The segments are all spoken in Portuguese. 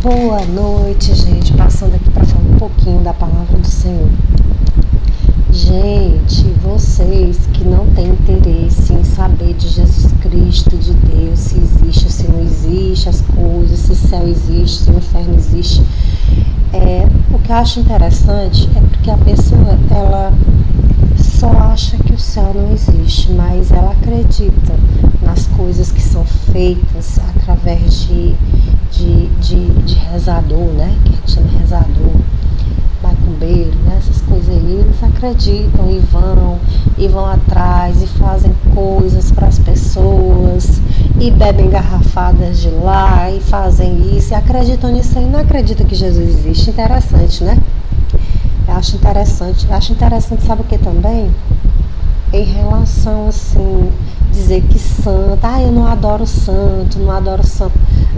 Boa noite, gente. Passando aqui para falar um pouquinho da palavra do Senhor. Gente, vocês que não têm interesse em saber de Jesus Cristo, de Deus, se existe ou se não existe, as coisas, se o céu existe, se o inferno existe, o que eu acho interessante é porque a pessoa, ela só acha que o céu não existe, mas ela acredita nas coisas que são feitas através de rezador, né? Que a gente chama rezador, macumbeiro, né? Essas coisas aí, eles acreditam e vão atrás e fazem coisas para as pessoas e bebem garrafadas de lá e fazem isso e acreditam nisso aí, não acreditam que Jesus existe. Interessante, né? Eu acho interessante, sabe o que também? Em relação, assim, dizer que santo, eu não adoro santo.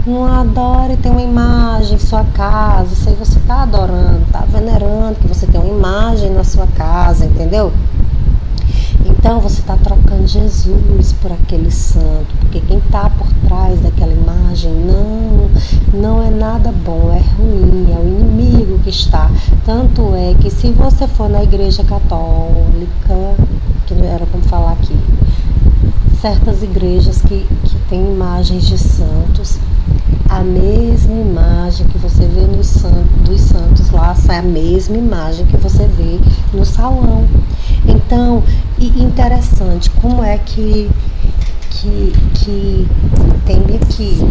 Não adore ter uma imagem em sua casa, isso aí você está adorando, está venerando, que você tem uma imagem na sua casa, entendeu? Então você está trocando Jesus por aquele santo, porque quem está por trás daquela imagem não é nada bom, é ruim, é o inimigo que está. Tanto é que se você for na igreja católica, que não era como falar aqui, certas igrejas que têm imagens de santos, a mesma imagem que você vê dos santos lá, sai a mesma imagem que você vê no salão. Então, interessante, como é que tem aqui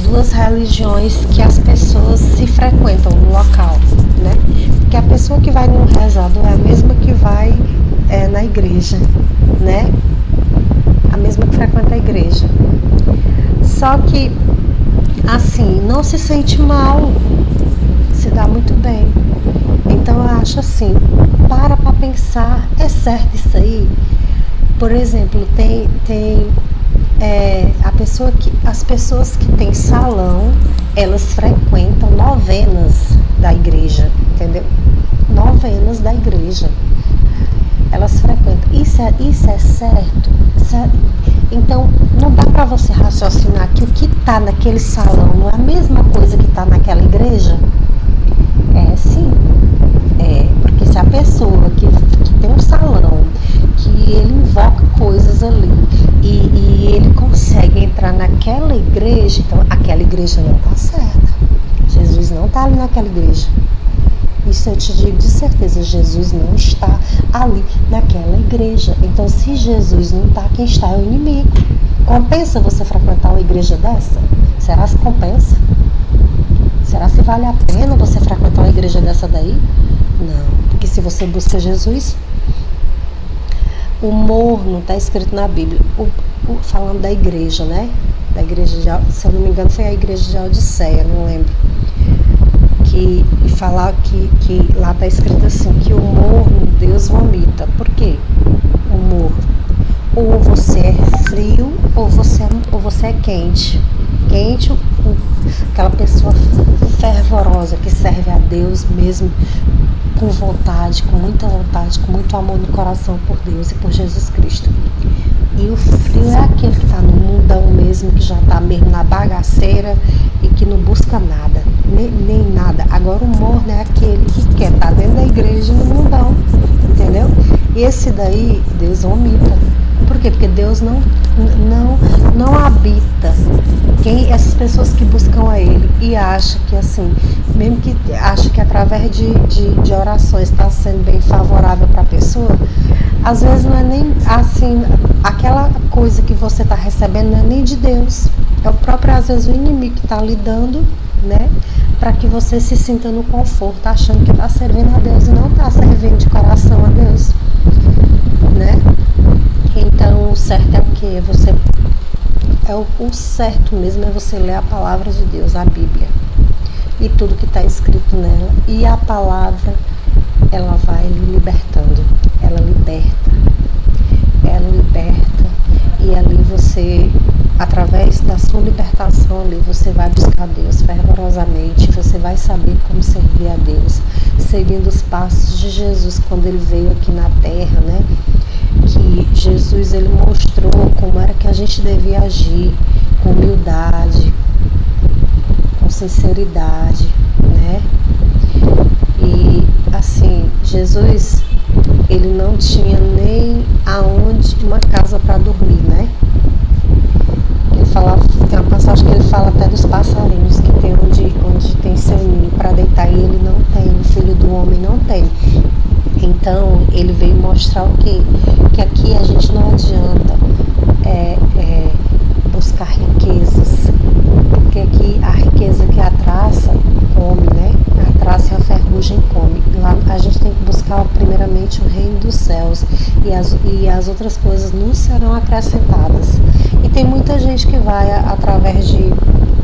duas religiões que as pessoas se frequentam no local, né? Porque a pessoa que vai num rezador é a mesma que vai na igreja, né? A mesma que frequenta a igreja. Só que, assim, não se sente mal, se dá muito bem. Então eu acho assim, para pensar, é certo isso aí? Por exemplo, as pessoas que têm salão, elas frequentam novenas da igreja, entendeu? Novenas da igreja. Elas frequentam. Isso é certo? Então, não dá para você raciocinar que o que está naquele salão não é a mesma coisa que está naquela igreja? É sim. Porque se a pessoa que tem um salão, que ele invoca coisas ali e ele consegue entrar naquela igreja, então aquela igreja não está certa. Jesus não está ali naquela igreja. Isso eu te digo de certeza, Jesus não está ali naquela igreja. Então, se Jesus não está, quem está é o inimigo. Compensa você frequentar uma igreja dessa? Será que compensa? Será que vale a pena você frequentar uma igreja dessa daí? Não, porque se você busca Jesus, o morno está escrito na Bíblia, falando da igreja, né? Da igreja, se eu não me engano, foi a igreja de Laodiceia, não lembro. E falar que lá está escrito assim, que o morno Deus vomita. Por quê? O morno. Ou você é frio, ou você é quente. Quente, aquela pessoa fervorosa que serve a Deus mesmo com vontade, com muita vontade, com muito amor no coração por Deus e por Jesus Cristo. E o frio é aquele que está no mundão mesmo, que já está mesmo na bagaceira e que não busca nada, nem nada. Agora o morno é aquele que quer estar dentro da igreja e no mundão, entendeu? E esse daí, Deus vomita. Por quê? Porque Deus não habita essas pessoas que buscam a Ele e acham que assim, mesmo que acha que através de orações está sendo bem favorável para a pessoa, às vezes não é nem assim, aquela coisa que você está recebendo não é nem de Deus, é o próprio, às vezes, o inimigo que está lhe dando, né, para que você se sinta no conforto, achando que está servindo a Deus e não está servindo de coração a Deus, né? Então, o certo é o quê? O certo mesmo é você ler a palavra de Deus, a Bíblia, e tudo que está escrito nela, e a palavra, ela vai lhe libertando, ela liberta, e ali você, através da sua libertação ali, você vai buscar Deus fervorosamente, você vai saber como servir a Deus, seguindo os passos de Jesus quando ele veio aqui na terra, né? Que Jesus, ele mostrou como era que a gente devia agir, com humildade, com sinceridade, né? E assim, Jesus, ele não tinha nem uma casa para dormir, né? Ele fala, tem uma passagem que ele fala até dos passarinhos que tem onde tem seu ninho para deitar, e ele não tem, o filho do homem não tem. Então ele veio mostrar o quê? Que aqui a gente não adianta buscar riquezas, porque aqui a riqueza que a traça come, né? A traça e a ferrugem come. Lá a gente tem que buscar primeiramente o reino dos céus, e as outras coisas não serão acrescentadas. E tem muita gente que vai através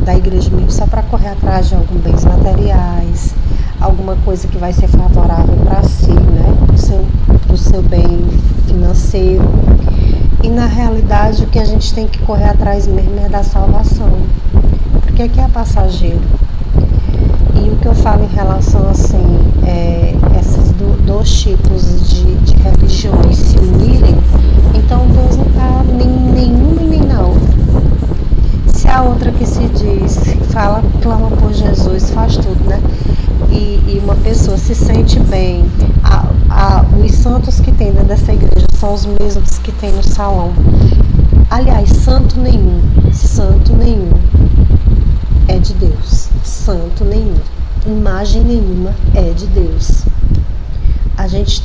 da igreja mesmo só para correr atrás de alguns bens materiais, alguma coisa que vai ser favorável para si, né? Para o seu bem financeiro. E na realidade o que a gente tem que correr atrás mesmo é da salvação, porque aqui é passageiro. E o que eu falo em relação assim, esses dois tipos de religiões se unirem, então Deus não está nem nenhuma nem na outra. Se a outra que se diz, fala, clama por Jesus, faz tudo, né? E uma pessoa se sente bem, os santos que tem dentro dessa igreja são os mesmos que tem no salão. Aliás, santo nenhum é de Deus. Santo nenhum, imagem nenhuma é de Deus. A gente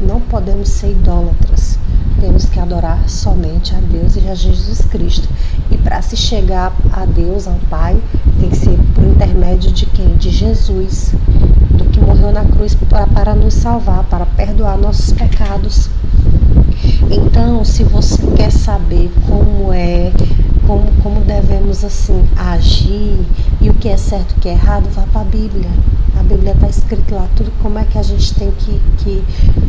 não podemos ser idólatras. Temos que adorar somente a Deus e a Jesus Cristo. E para se chegar a Deus, ao Pai, tem que ser por intermédio de quem? De Jesus, do que morreu na cruz para nos salvar, para perdoar nossos pecados. Então, se você quer saber como devemos assim agir e o que é certo e o que é errado, vá para a Bíblia. A Bíblia está escrito lá tudo, como é que a gente tem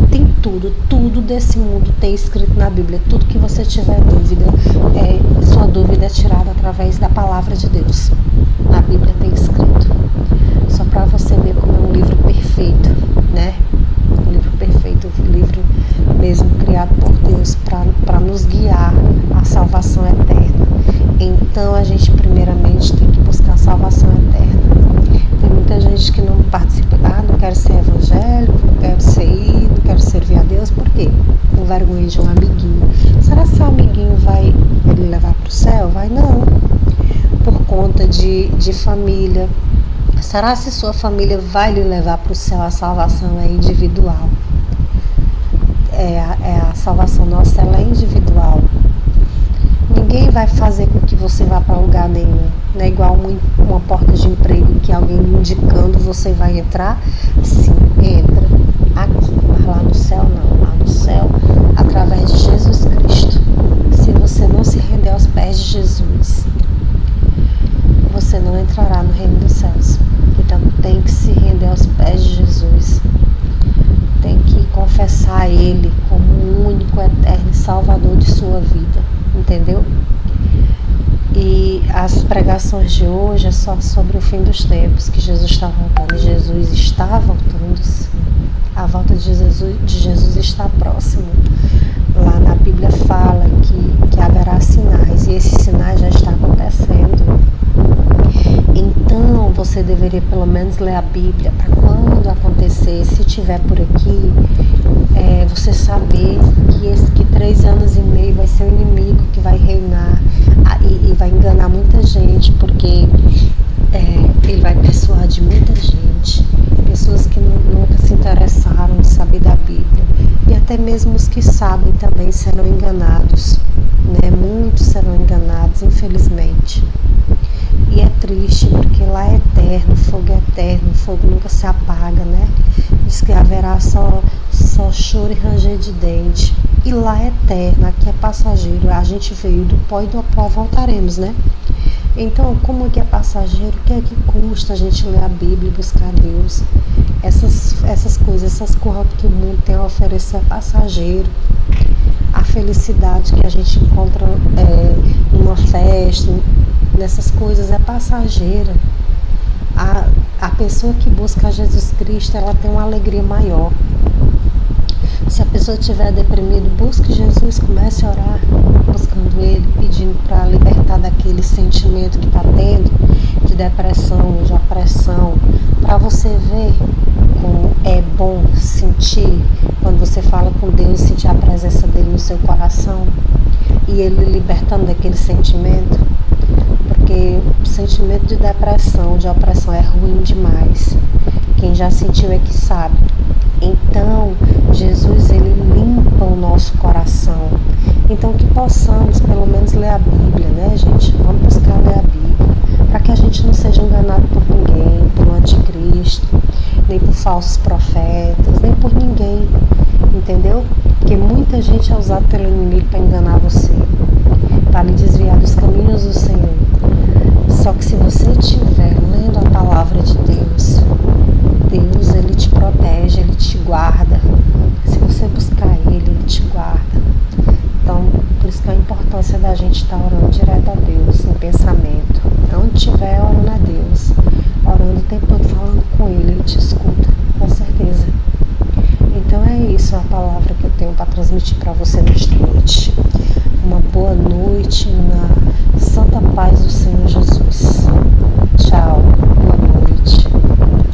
tem tudo desse mundo tem escrito na Bíblia. Tudo que você tiver dúvida, sua dúvida é tirada através da palavra de Deus. Na Bíblia tem escrito. Só para você ver como é um livro perfeito, né? Um livro perfeito, um livro mesmo criado por Deus para nos guiar à salvação eterna. Então a gente primeiramente tem que buscar a salvação eterna. Tem muita gente que não participa, não quero ser evangélico, não quero servir a Deus, por quê? Com vergonha de um amiguinho. Será que seu amiguinho vai ele levar para o céu? Vai não. Por conta de família. Será se sua família vai lhe levar para o céu? A salvação é individual. A salvação nossa, ela é individual. Ninguém vai fazer com que você vá para lugar nenhum. Não é igual uma porta de emprego que alguém indicando você vai entrar. Sim, entra aqui, mas lá no céu não. Lá no céu, através de Jesus Cristo. Se você não se render aos pés de Jesus, você não entrará no reino dos céus. Então tem que se render aos pés de Jesus. Tem que confessar Ele como o único, eterno e salvador de sua vida. Entendeu? E as pregações de hoje é só sobre o fim dos tempos, que Jesus está voltando. Jesus está voltando, sim. A volta de Jesus está próximo. Lá na Bíblia fala que haverá sinais, e esses sinais já estão acontecendo. Então você deveria pelo menos ler a Bíblia para quando acontecer, se estiver por aqui, você saber que 3 anos e meio vai ser o inimigo que vai reinar e vai enganar muita gente, porque ele vai persuadir muita gente, pessoas que nunca se interessaram em saber da Bíblia, e até mesmo os que sabem também serão enganados, né? Muitos serão enganados, infelizmente. E é triste, porque lá é eterno, o fogo nunca se apaga, né? Diz que haverá só choro e ranger de dente. E lá é eterno, aqui é passageiro. A gente veio do pó e do pó voltaremos, né? Então, como que é passageiro, o que é que custa a gente ler a Bíblia e buscar Deus? Essas coisas, essas coisas que o mundo tem a oferecer é passageiro. A felicidade que a gente encontra numa festa, nessas coisas é passageira. A pessoa que busca Jesus Cristo, ela tem uma alegria maior. Se a pessoa estiver deprimida, busque Jesus, comece a orar, buscando Ele, pedindo para libertar daquele sentimento que está tendo, de depressão, de opressão, para você ver como é bom sentir quando você fala com Deus, sentir a presença dele no seu coração e ele libertando daquele sentimento, porque o sentimento de depressão, de opressão é ruim demais. Quem já sentiu é que sabe. Então, Jesus, ele limpa o nosso coração. Então, que possamos, pelo menos, ler a Bíblia, né, gente? Vamos buscar ler a Bíblia, para que a gente não seja enganado por ninguém, pelo anticristo, nem por falsos profetas, nem por ninguém, entendeu? Porque muita gente é usada pelo inimigo para enganar você, para lhe desviar dos caminhos do Senhor. Só que se você estiver lendo a palavra de Deus, Deus, ele te protege, ele te guarda. Se você buscar ele te guarda. Então, por isso que a importância da gente estar orando direto a Deus, em pensamento. Onde estiver, orando a Deus. Orando o tempo todo, falando com ele te escuta, com certeza. Então é isso, a palavra que eu tenho para transmitir para você nesta noite. Uma boa noite na santa